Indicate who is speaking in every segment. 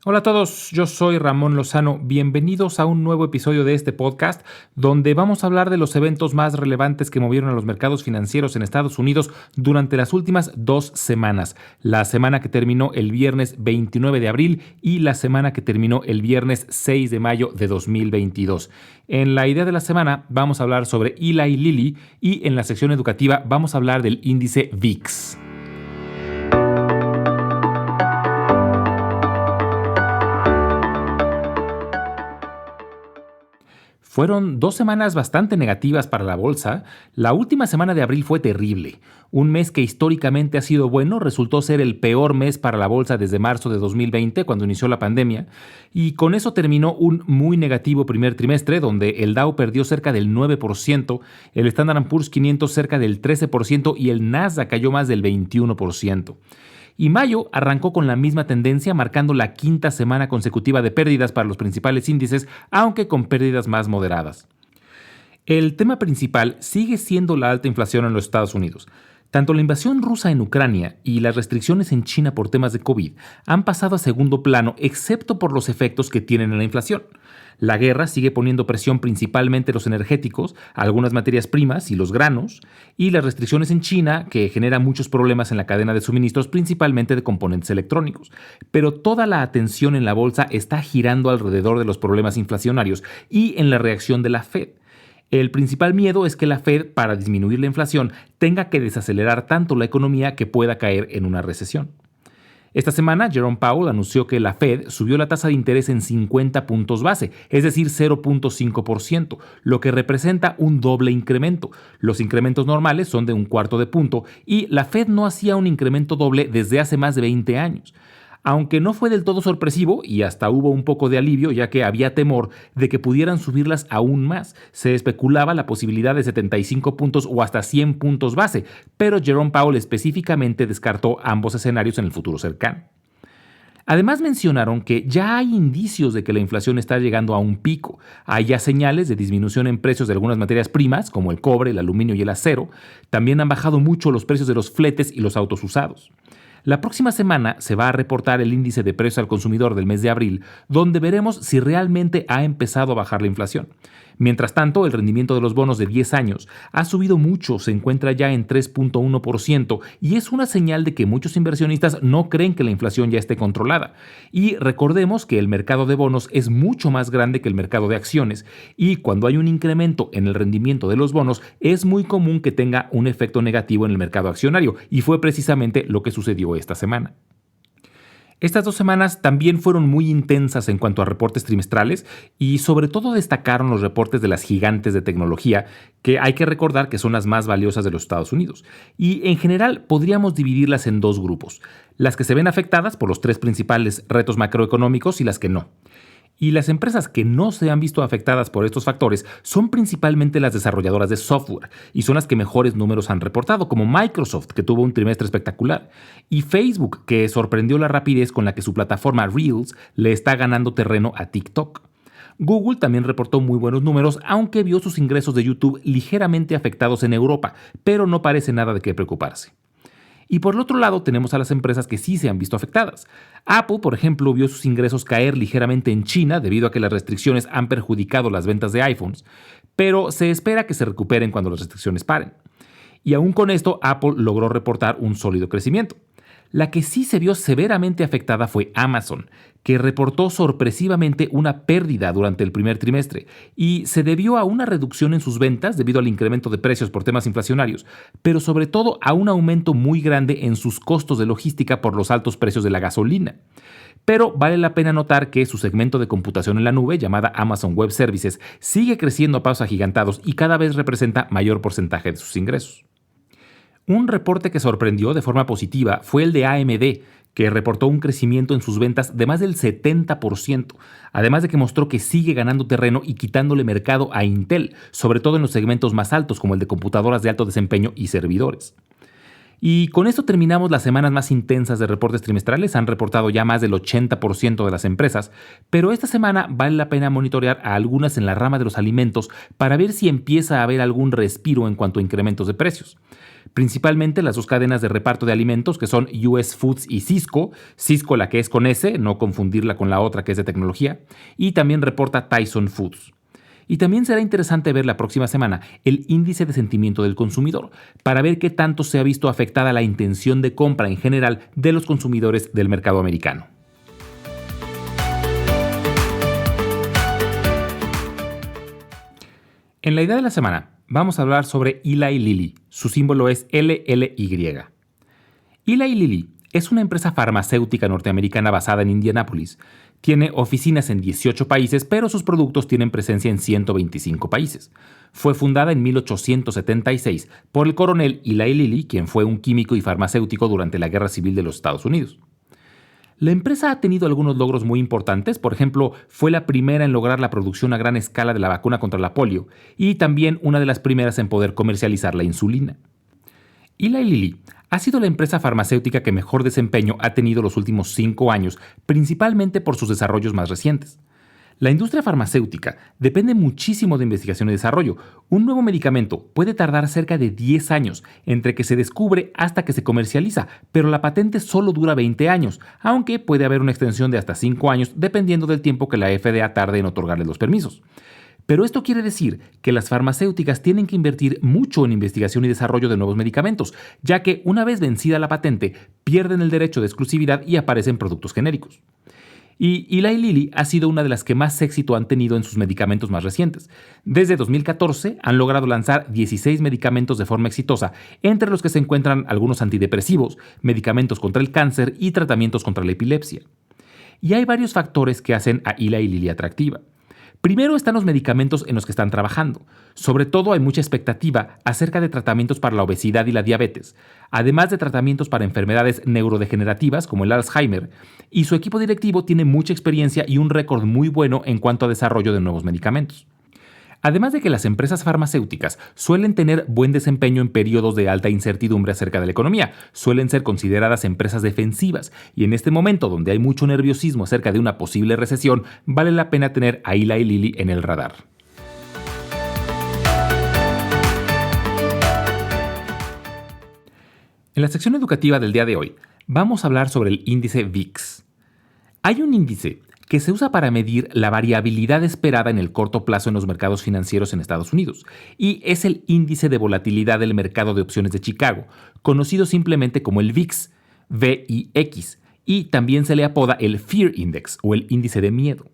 Speaker 1: Hola a todos, yo soy Ramón Lozano. Bienvenidos a un nuevo episodio de este podcast donde vamos a hablar de los eventos más relevantes que movieron a los mercados financieros en Estados Unidos durante las últimas 2 semanas. La semana que terminó el viernes 29 de abril y la semana que terminó el viernes 6 de mayo de 2022. En la idea de la semana vamos a hablar sobre Eli Lilly y en la sección educativa vamos a hablar del índice VIX. Fueron 2 semanas bastante negativas para la bolsa. La última semana de abril fue terrible. Un mes que históricamente ha sido bueno resultó ser el peor mes para la bolsa desde marzo de 2020, cuando inició la pandemia. Y con eso terminó un muy negativo primer trimestre, donde el Dow perdió cerca del 9%, el Standard & Poor's 500 cerca del 13% y el Nasdaq cayó más del 21%. Y mayo arrancó con la misma tendencia, marcando la quinta semana consecutiva de pérdidas para los principales índices, aunque con pérdidas más moderadas. El tema principal sigue siendo la alta inflación en los Estados Unidos. Tanto la invasión rusa en Ucrania y las restricciones en China por temas de COVID han pasado a segundo plano, excepto por los efectos que tienen en la inflación. La guerra sigue poniendo presión principalmente en los energéticos, algunas materias primas y los granos, y las restricciones en China, que generan muchos problemas en la cadena de suministros, principalmente de componentes electrónicos. Pero toda la atención en la bolsa está girando alrededor de los problemas inflacionarios y en la reacción de la Fed. El principal miedo es que la Fed, para disminuir la inflación, tenga que desacelerar tanto la economía que pueda caer en una recesión. Esta semana, Jerome Powell anunció que la Fed subió la tasa de interés en 50 puntos base, es decir, 0.5%, lo que representa un doble incremento. Los incrementos normales son de un cuarto de punto y la Fed no hacía un incremento doble desde hace más de 20 años. Aunque no fue del todo sorpresivo y hasta hubo un poco de alivio ya que había temor de que pudieran subirlas aún más. Se especulaba la posibilidad de 75 puntos o hasta 100 puntos base, pero Jerome Powell específicamente descartó ambos escenarios en el futuro cercano. Además mencionaron que ya hay indicios de que la inflación está llegando a un pico. Hay ya señales de disminución en precios de algunas materias primas, como el cobre, el aluminio y el acero. También han bajado mucho los precios de los fletes y los autos usados. La próxima semana se va a reportar el índice de precios al consumidor del mes de abril, donde veremos si realmente ha empezado a bajar la inflación. Mientras tanto, el rendimiento de los bonos de 10 años ha subido mucho, se encuentra ya en 3.1% y es una señal de que muchos inversionistas no creen que la inflación ya esté controlada. Y recordemos que el mercado de bonos es mucho más grande que el mercado de acciones y cuando hay un incremento en el rendimiento de los bonos es muy común que tenga un efecto negativo en el mercado accionario y fue precisamente lo que sucedió esta semana. Estas 2 semanas también fueron muy intensas en cuanto a reportes trimestrales y sobre todo destacaron los reportes de las gigantes de tecnología, que hay que recordar que son las más valiosas de los Estados Unidos. Y en general podríamos dividirlas en dos grupos, las que se ven afectadas por los tres principales retos macroeconómicos y las que no. Y las empresas que no se han visto afectadas por estos factores son principalmente las desarrolladoras de software y son las que mejores números han reportado, como Microsoft, que tuvo un trimestre espectacular, y Facebook, que sorprendió la rapidez con la que su plataforma Reels le está ganando terreno a TikTok. Google también reportó muy buenos números, aunque vio sus ingresos de YouTube ligeramente afectados en Europa, pero no parece nada de qué preocuparse. Y por el otro lado tenemos a las empresas que sí se han visto afectadas. Apple, por ejemplo, vio sus ingresos caer ligeramente en China debido a que las restricciones han perjudicado las ventas de iPhones, pero se espera que se recuperen cuando las restricciones paren. Y aún con esto, Apple logró reportar un sólido crecimiento. La que sí se vio severamente afectada fue Amazon, que reportó sorpresivamente una pérdida durante el primer trimestre y se debió a una reducción en sus ventas debido al incremento de precios por temas inflacionarios, pero sobre todo a un aumento muy grande en sus costos de logística por los altos precios de la gasolina. Pero vale la pena notar que su segmento de computación en la nube, llamada Amazon Web Services, sigue creciendo a pasos agigantados y cada vez representa mayor porcentaje de sus ingresos. Un reporte que sorprendió de forma positiva fue el de AMD, que reportó un crecimiento en sus ventas de más del 70%, además de que mostró que sigue ganando terreno y quitándole mercado a Intel, sobre todo en los segmentos más altos como el de computadoras de alto desempeño y servidores. Y con esto terminamos las semanas más intensas de reportes trimestrales, han reportado ya más del 80% de las empresas, pero esta semana vale la pena monitorear a algunas en la rama de los alimentos para ver si empieza a haber algún respiro en cuanto a incrementos de precios. principalmente las dos cadenas de reparto de alimentos que son US Foods y Cisco la que es con S, no confundirla con la otra que es de tecnología, y también reporta Tyson Foods. Y también será interesante ver la próxima semana el índice de sentimiento del consumidor, para ver qué tanto se ha visto afectada la intención de compra en general de los consumidores del mercado americano. En la idea de la semana, vamos a hablar sobre Eli Lilly. Su símbolo es LLY. Eli Lilly es una empresa farmacéutica norteamericana basada en Indianápolis. Tiene oficinas en 18 países, pero sus productos tienen presencia en 125 países. Fue fundada en 1876 por el coronel Eli Lilly, quien fue un químico y farmacéutico durante la Guerra Civil de los Estados Unidos. La empresa ha tenido algunos logros muy importantes, por ejemplo, fue la primera en lograr la producción a gran escala de la vacuna contra la polio y también una de las primeras en poder comercializar la insulina. Eli Lilly ha sido la empresa farmacéutica que mejor desempeño ha tenido los últimos 5 años, principalmente por sus desarrollos más recientes. La industria farmacéutica depende muchísimo de investigación y desarrollo. Un nuevo medicamento puede tardar cerca de 10 años entre que se descubre hasta que se comercializa, pero la patente solo dura 20 años, aunque puede haber una extensión de hasta 5 años dependiendo del tiempo que la FDA tarde en otorgarle los permisos. Pero esto quiere decir que las farmacéuticas tienen que invertir mucho en investigación y desarrollo de nuevos medicamentos, ya que una vez vencida la patente, pierden el derecho de exclusividad y aparecen productos genéricos. Y Eli Lilly ha sido una de las que más éxito han tenido en sus medicamentos más recientes. Desde 2014 han logrado lanzar 16 medicamentos de forma exitosa, entre los que se encuentran algunos antidepresivos, medicamentos contra el cáncer y tratamientos contra la epilepsia. Y hay varios factores que hacen a Eli Lilly atractiva. Primero están los medicamentos en los que están trabajando. Sobre todo hay mucha expectativa acerca de tratamientos para la obesidad y la diabetes, además de tratamientos para enfermedades neurodegenerativas como el Alzheimer, y su equipo directivo tiene mucha experiencia y un récord muy bueno en cuanto a desarrollo de nuevos medicamentos. Además de que las empresas farmacéuticas suelen tener buen desempeño en periodos de alta incertidumbre acerca de la economía, suelen ser consideradas empresas defensivas y en este momento donde hay mucho nerviosismo acerca de una posible recesión, vale la pena tener a Eli Lilly en el radar. En la sección educativa del día de hoy, vamos a hablar sobre el índice VIX. Hay un índice que se usa para medir la variabilidad esperada en el corto plazo en los mercados financieros en Estados Unidos, y es el índice de volatilidad del mercado de opciones de Chicago, conocido simplemente como el VIX, VIX, y también se le apoda el Fear Index o el índice de miedo.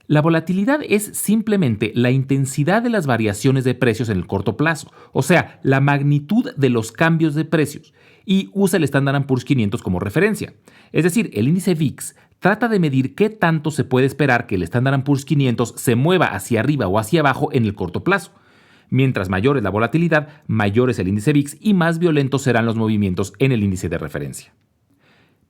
Speaker 1: La volatilidad es simplemente la intensidad de las variaciones de precios en el corto plazo, o sea, la magnitud de los cambios de precios, y usa el Standard & Poor's 500 como referencia. Es decir, el índice VIX trata de medir qué tanto se puede esperar que el Standard & Poor's 500 se mueva hacia arriba o hacia abajo en el corto plazo. Mientras mayor es la volatilidad, mayor es el índice VIX y más violentos serán los movimientos en el índice de referencia.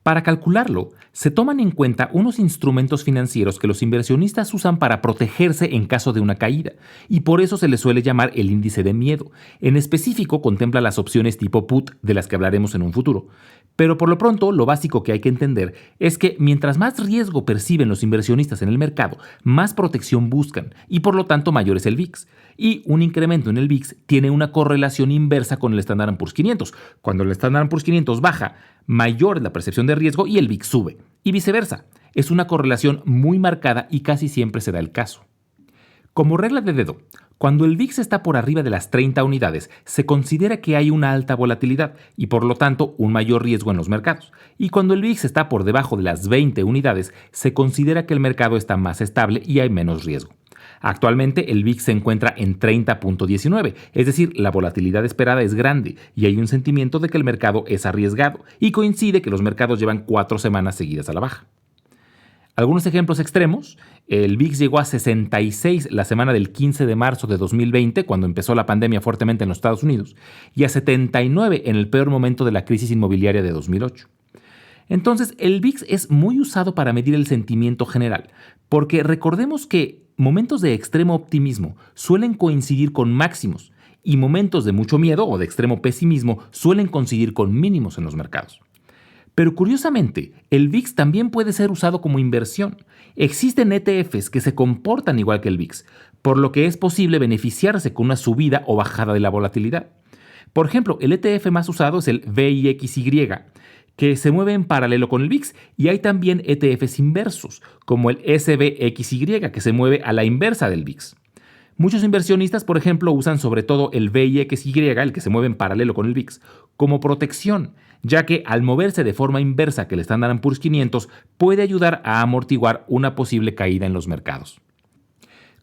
Speaker 1: Para calcularlo, se toman en cuenta unos instrumentos financieros que los inversionistas usan para protegerse en caso de una caída, y por eso se le suele llamar el índice de miedo. En específico, contempla las opciones tipo put, de las que hablaremos en un futuro. Pero por lo pronto, lo básico que hay que entender es que mientras más riesgo perciben los inversionistas en el mercado, más protección buscan, y por lo tanto mayor es el VIX. Y un incremento en el VIX tiene una correlación inversa con el Standard & Poor's 500. Cuando el Standard & Poor's 500 baja, mayor es la percepción de riesgo y el VIX sube. Y viceversa. Es una correlación muy marcada y casi siempre se da el caso. Como regla de dedo, cuando el VIX está por arriba de las 30 unidades, se considera que hay una alta volatilidad y por lo tanto un mayor riesgo en los mercados. Y cuando el VIX está por debajo de las 20 unidades, se considera que el mercado está más estable y hay menos riesgo. Actualmente el VIX se encuentra en 30.19, es decir, la volatilidad esperada es grande y hay un sentimiento de que el mercado es arriesgado y coincide que los mercados llevan 4 semanas seguidas a la baja. Algunos ejemplos extremos: el VIX llegó a 66 la semana del 15 de marzo de 2020, cuando empezó la pandemia fuertemente en los Estados Unidos, y a 79 en el peor momento de la crisis inmobiliaria de 2008. Entonces, el VIX es muy usado para medir el sentimiento general, porque recordemos que momentos de extremo optimismo suelen coincidir con máximos y momentos de mucho miedo o de extremo pesimismo suelen coincidir con mínimos en los mercados. Pero curiosamente, el VIX también puede ser usado como inversión. Existen ETFs que se comportan igual que el VIX, por lo que es posible beneficiarse con una subida o bajada de la volatilidad. Por ejemplo, el ETF más usado es el VIXY, que se mueve en paralelo con el VIX, y hay también ETFs inversos, como el SBXY, que se mueve a la inversa del VIX. Muchos inversionistas, por ejemplo, usan sobre todo el VIXY, el que se mueve en paralelo con el VIX, como protección, ya que al moverse de forma inversa que el Standard & Poor's 500 puede ayudar a amortiguar una posible caída en los mercados.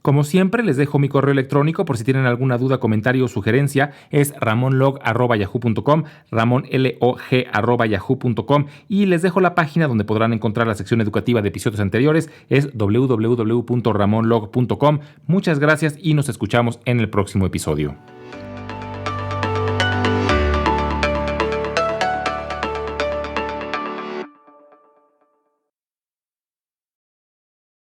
Speaker 1: Como siempre, les dejo mi correo electrónico por si tienen alguna duda, comentario o sugerencia. Es ramonlog@yahoo.com, ramonlog@yahoo.com, y les dejo la página donde podrán encontrar la sección educativa de episodios anteriores. Es www.ramonlog.com. Muchas gracias y nos escuchamos en el próximo episodio.